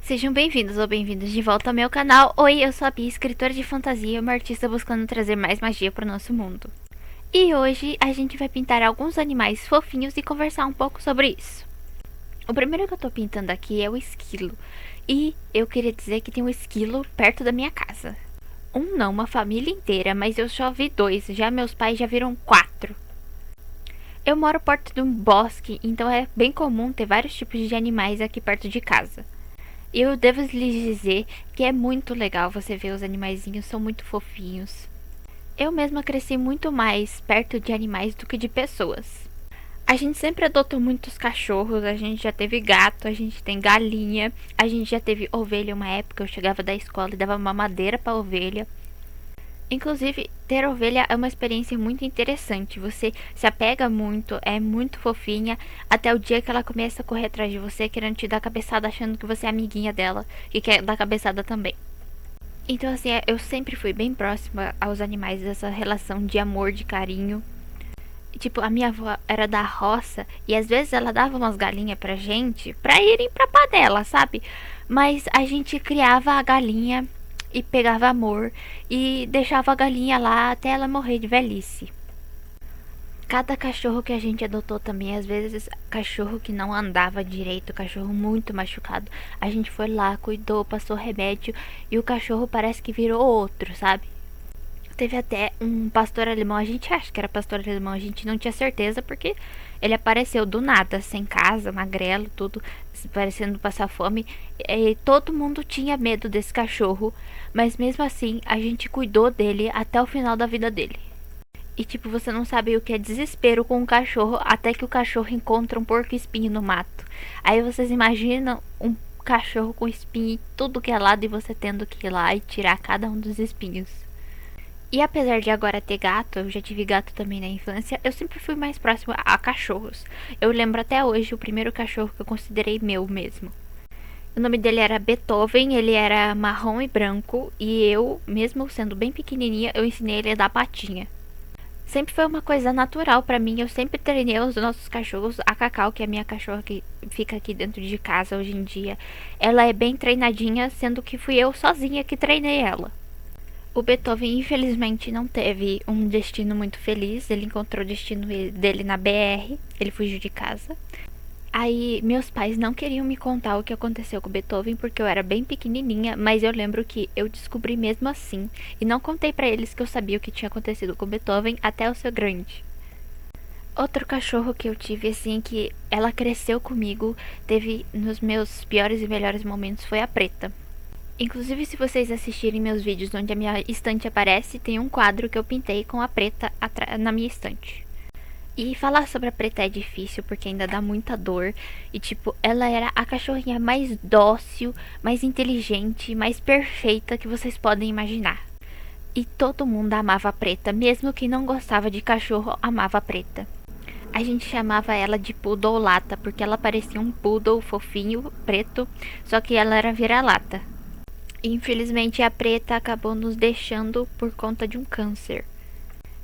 Sejam bem-vindos ou bem-vindas de volta ao meu canal. Oi, eu sou a Bia, escritora de fantasia, uma artista buscando trazer mais magia para o nosso mundo. E hoje a gente vai pintar alguns animais fofinhos e conversar um pouco sobre isso. O primeiro que eu tô pintando aqui é o esquilo. E eu queria dizer que tem um esquilo perto da minha casa. Um não, uma família inteira, mas eu só vi dois, já meus pais já viram 4. Eu moro perto de um bosque, então é bem comum ter vários tipos de animais aqui perto de casa. Eu devo lhes dizer que é muito legal você ver os animaizinhos, são muito fofinhos. Eu mesma cresci muito mais perto de animais do que de pessoas. A gente sempre adotou muitos cachorros, a gente já teve gato, a gente tem galinha, a gente já teve ovelha uma época, eu chegava da escola e dava mamadeira pra ovelha. Inclusive, ter ovelha é uma experiência muito interessante. Você se apega muito, é muito fofinha, até o dia que ela começa a correr atrás de você, querendo te dar cabeçada, achando que você é amiguinha dela e quer dar cabeçada também. Então, assim, eu sempre fui bem próxima aos animais, dessa relação de amor, de carinho. Tipo, a minha avó era da roça e às vezes ela dava umas galinhas pra gente pra irem pra panela, sabe? Mas a gente criava a galinha e pegava amor e deixava a galinha lá até ela morrer de velhice. Cada cachorro que a gente adotou também, às vezes cachorro que não andava direito, cachorro muito machucado, a gente foi lá, cuidou, passou remédio e o cachorro parece que virou outro, sabe? Teve até um pastor alemão, a gente acha que era pastor alemão, a gente não tinha certeza porque ele apareceu do nada, sem casa, magrelo, tudo, parecendo passar fome. E todo mundo tinha medo desse cachorro, mas mesmo assim a gente cuidou dele até o final da vida dele. E tipo, você não sabe o que é desespero com um cachorro até que o cachorro encontra um porco-espinho no mato. Aí vocês imaginam um cachorro com espinho em tudo que é lado e você tendo que ir lá e tirar cada um dos espinhos. E apesar de agora ter gato, eu já tive gato também na infância, eu sempre fui mais próxima a cachorros. Eu lembro até hoje o primeiro cachorro que eu considerei meu mesmo. O nome dele era Beethoven, ele era marrom e branco, e eu, mesmo sendo bem pequenininha, eu ensinei ele a dar patinha. Sempre foi uma coisa natural pra mim, eu sempre treinei os nossos cachorros. A Cacau, que é a minha cachorra que fica aqui dentro de casa hoje em dia, ela é bem treinadinha, sendo que fui eu sozinha que treinei ela. O Beethoven, infelizmente, não teve um destino muito feliz. Ele encontrou o destino dele na BR. Ele fugiu de casa. Aí, meus pais não queriam me contar o que aconteceu com o Beethoven porque eu era bem pequenininha, mas eu lembro que eu descobri mesmo assim. E não contei pra eles que eu sabia o que tinha acontecido com o Beethoven até eu ser grande. Outro cachorro que eu tive, assim, que ela cresceu comigo, teve nos meus piores e melhores momentos, foi a Preta. Inclusive, se vocês assistirem meus vídeos onde a minha estante aparece, tem um quadro que eu pintei com a Preta na minha estante. E falar sobre a Preta é difícil porque ainda dá muita dor. E tipo, ela era a cachorrinha mais dócil, mais inteligente, mais perfeita que vocês podem imaginar. E todo mundo amava a Preta, mesmo quem não gostava de cachorro amava a Preta. A gente chamava ela de Poodle Lata porque ela parecia um poodle fofinho, preto, só que ela era vira-lata. Infelizmente a Preta acabou nos deixando por conta de um câncer.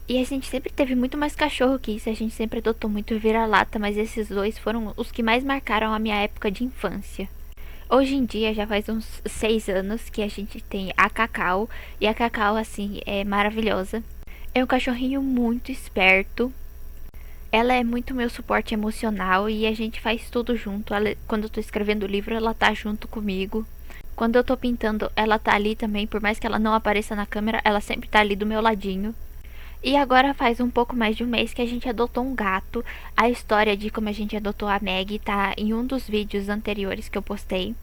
E a gente sempre teve muito mais cachorro que isso, a gente sempre adotou muito vira-lata, mas esses dois foram os que mais marcaram a minha época de infância. Hoje em dia já faz uns 6 anos que a gente tem a Cacau, e a Cacau assim é maravilhosa. É um cachorrinho muito esperto. Ela é muito meu suporte emocional e a gente faz tudo junto. Quando eu tô escrevendo o livro, ela tá junto comigo. Quando eu tô pintando, ela tá ali também, por mais que ela não apareça na câmera, ela sempre tá ali do meu ladinho. E agora faz um pouco mais de um mês que a gente adotou um gato. A história de como a gente adotou a Maggie tá em um dos vídeos anteriores que eu postei.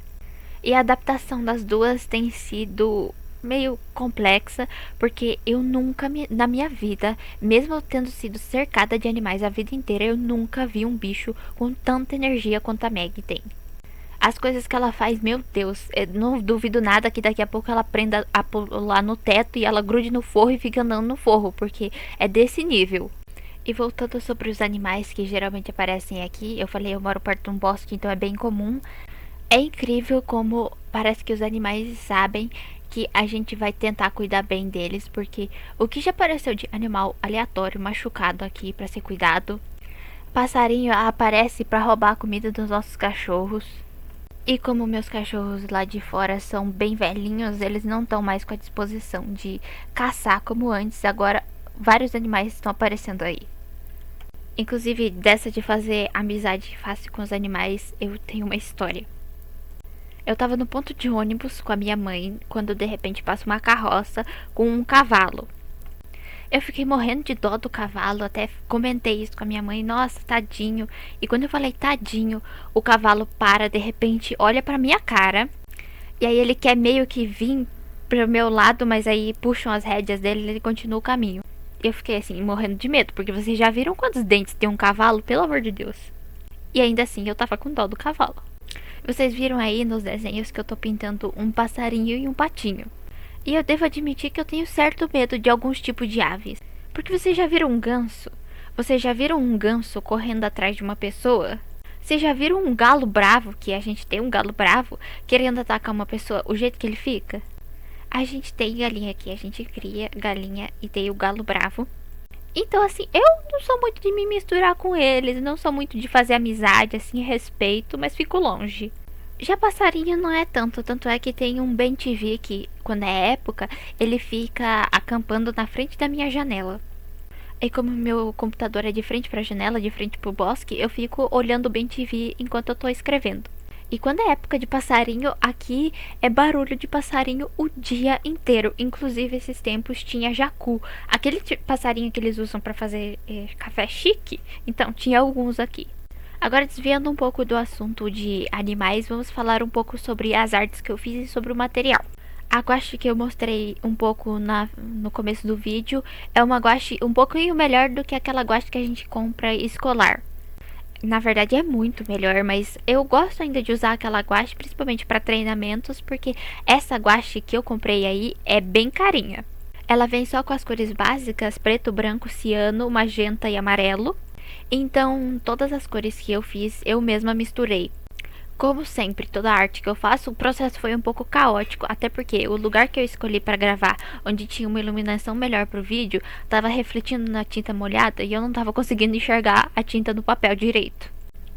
E a adaptação das duas tem sido meio complexa, porque eu nunca, na minha vida, mesmo tendo sido cercada de animais a vida inteira, eu nunca vi um bicho com tanta energia quanto a Maggie tem. As coisas que ela faz, meu Deus, eu não duvido nada que daqui a pouco ela aprenda a pular no teto e ela grude no forro e fica andando no forro, porque é desse nível. E voltando sobre os animais que geralmente aparecem aqui, eu falei, eu moro perto de um bosque, então é bem comum. É incrível como parece que os animais sabem que a gente vai tentar cuidar bem deles, porque o que já apareceu de animal aleatório machucado aqui para ser cuidado. Passarinho aparece para roubar a comida dos nossos cachorros. E como meus cachorros lá de fora são bem velhinhos, eles não estão mais com a disposição de caçar como antes. Agora vários animais estão aparecendo aí. Inclusive, dessa de fazer amizade fácil com os animais, eu tenho uma história. Eu tava no ponto de ônibus com a minha mãe, quando de repente passa uma carroça com um cavalo. Eu fiquei morrendo de dó do cavalo, até comentei isso com a minha mãe, nossa, tadinho. E quando eu falei tadinho, o cavalo para, de repente, olha pra minha cara. E aí ele quer meio que vir pro meu lado, mas aí puxam as rédeas dele e ele continua o caminho. Eu fiquei assim, morrendo de medo, porque vocês já viram quantos dentes tem um cavalo, pelo amor de Deus. E ainda assim eu tava com dó do cavalo. Vocês viram aí nos desenhos que eu tô pintando um passarinho e um patinho. E eu devo admitir que eu tenho certo medo de alguns tipos de aves. Porque vocês já viram um ganso? Vocês já viram um ganso correndo atrás de uma pessoa? Vocês já viram um galo bravo, que a gente tem um galo bravo, querendo atacar uma pessoa, o jeito que ele fica? A gente tem galinha aqui, a gente cria galinha e tem o galo bravo. Então assim, eu não sou muito de me misturar com eles, não sou muito de fazer amizade, assim, respeito, mas fico longe. Já passarinho não é tanto, tanto é que tem um Ben TV que, quando é época, ele fica acampando na frente da minha janela. E como meu computador é de frente pra janela, de frente pro bosque, eu fico olhando o Ben TV enquanto eu tô escrevendo. E quando é época de passarinho, aqui é barulho de passarinho o dia inteiro. Inclusive, esses tempos tinha jacu, aquele passarinho que eles usam pra fazer café chique. Então, tinha alguns aqui. Agora, desviando um pouco do assunto de animais, vamos falar um pouco sobre as artes que eu fiz e sobre o material. A guache que eu mostrei um pouco no começo do vídeo é uma guache um pouquinho melhor do que aquela guache que a gente compra escolar. Na verdade é muito melhor, mas eu gosto ainda de usar aquela guache, principalmente para treinamentos, porque essa guache que eu comprei aí é bem carinha. Ela vem só com as cores básicas, preto, branco, ciano, magenta e amarelo. Então, todas as cores que eu fiz, eu mesma misturei. Como sempre, toda arte que eu faço, o processo foi um pouco caótico, até porque o lugar que eu escolhi para gravar, onde tinha uma iluminação melhor pro vídeo, estava refletindo na tinta molhada e eu não estava conseguindo enxergar a tinta no papel direito.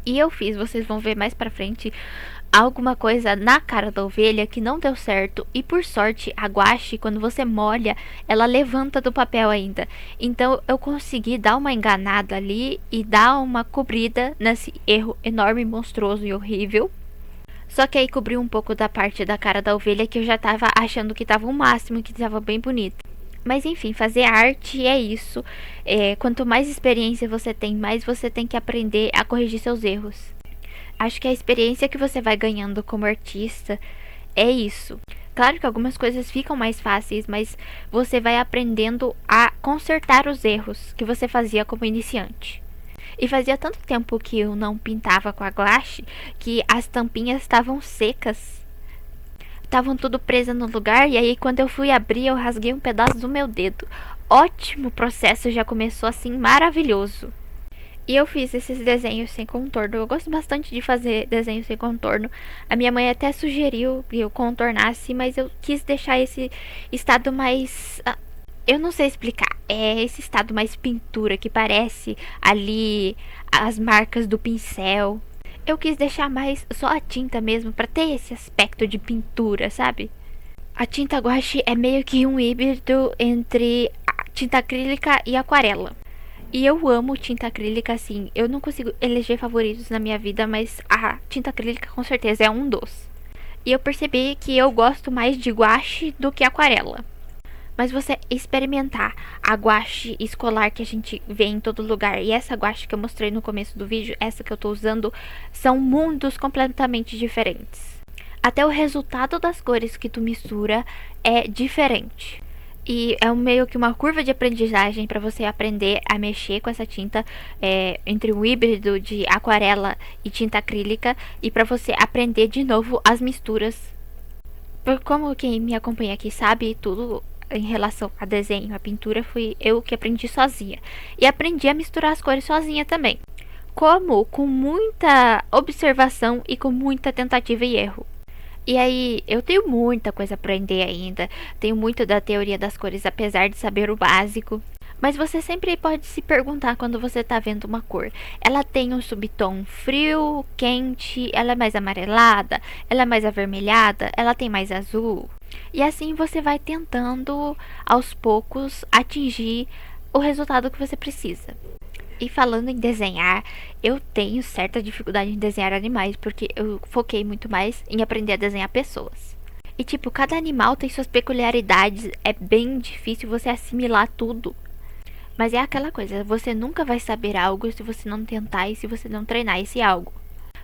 E eu fiz, vocês vão ver mais pra frente, alguma coisa na cara da ovelha que não deu certo. E por sorte, a guache, quando você molha, ela levanta do papel ainda. Então eu consegui dar uma enganada ali e dar uma cobrida nesse erro enorme, monstruoso e horrível. Só que aí cobriu um pouco da parte da cara da ovelha que eu já tava achando que tava o máximo, que tava bem bonito. Mas enfim, fazer arte é isso. Quanto mais experiência você tem, mais você tem que aprender a corrigir seus erros. Acho que a experiência que você vai ganhando como artista é isso. Claro que algumas coisas ficam mais fáceis, mas você vai aprendendo a consertar os erros que você fazia como iniciante. E fazia tanto tempo que eu não pintava com a guache que as tampinhas estavam secas. Estavam tudo presas no lugar e aí quando eu fui abrir eu rasguei um pedaço do meu dedo. Ótimo processo, já começou assim maravilhoso. E eu fiz esses desenhos sem contorno. Eu gosto bastante de fazer desenhos sem contorno. A minha mãe até sugeriu que eu contornasse, mas eu quis deixar esse estado mais... eu não sei explicar. É esse estado mais pintura, que parece ali as marcas do pincel. Eu quis deixar mais só a tinta mesmo, pra ter esse aspecto de pintura, sabe? A tinta guache é meio que um híbrido entre a tinta acrílica e aquarela. E eu amo tinta acrílica, assim. Eu não consigo eleger favoritos na minha vida, mas a tinta acrílica com certeza é um dos. E eu percebi que eu gosto mais de guache do que aquarela. Mas você experimentar a guache escolar que a gente vê em todo lugar e essa guache que eu mostrei no começo do vídeo, essa que eu tô usando, são mundos completamente diferentes. Até o resultado das cores que tu mistura é diferente. E é meio que uma curva de aprendizagem para você aprender a mexer com essa tinta entre um híbrido de aquarela e tinta acrílica e para você aprender de novo as misturas. Como quem me acompanha aqui sabe, tudo em relação a desenho, a pintura, fui eu que aprendi sozinha. E aprendi a misturar as cores sozinha também. Como? Com muita observação e com muita tentativa e erro. E aí, eu tenho muita coisa a aprender ainda. Tenho muito da teoria das cores, apesar de saber o básico. Mas você sempre pode se perguntar quando você tá vendo uma cor. Ela tem um subtom frio, quente, ela é mais amarelada, ela é mais avermelhada, ela tem mais azul. E assim você vai tentando aos poucos atingir o resultado que você precisa. E falando em desenhar, eu tenho certa dificuldade em desenhar animais, porque eu foquei muito mais em aprender a desenhar pessoas. E tipo, cada animal tem suas peculiaridades, é bem difícil você assimilar tudo. Mas é aquela coisa, você nunca vai saber algo se você não tentar e se você não treinar esse algo.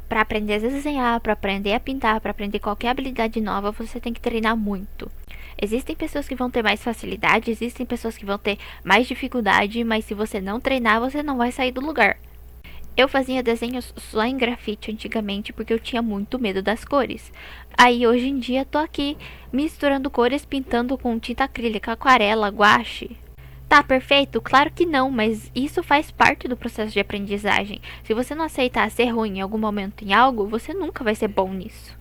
Para aprender a desenhar, para aprender a pintar, para aprender qualquer habilidade nova, você tem que treinar muito. Existem pessoas que vão ter mais facilidade, existem pessoas que vão ter mais dificuldade, mas se você não treinar, você não vai sair do lugar. Eu fazia desenhos só em grafite antigamente porque eu tinha muito medo das cores. Aí hoje em dia tô aqui misturando cores, pintando com tinta acrílica, aquarela, guache. Tá perfeito? Claro que não, mas isso faz parte do processo de aprendizagem. Se você não aceitar ser ruim em algum momento em algo, você nunca vai ser bom nisso.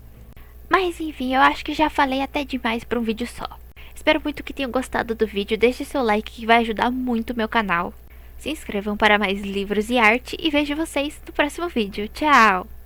Mas enfim, eu acho que já falei até demais para um vídeo só. Espero muito que tenham gostado do vídeo, deixe seu like que vai ajudar muito o meu canal. Se inscrevam para mais livros e arte e vejo vocês no próximo vídeo. Tchau!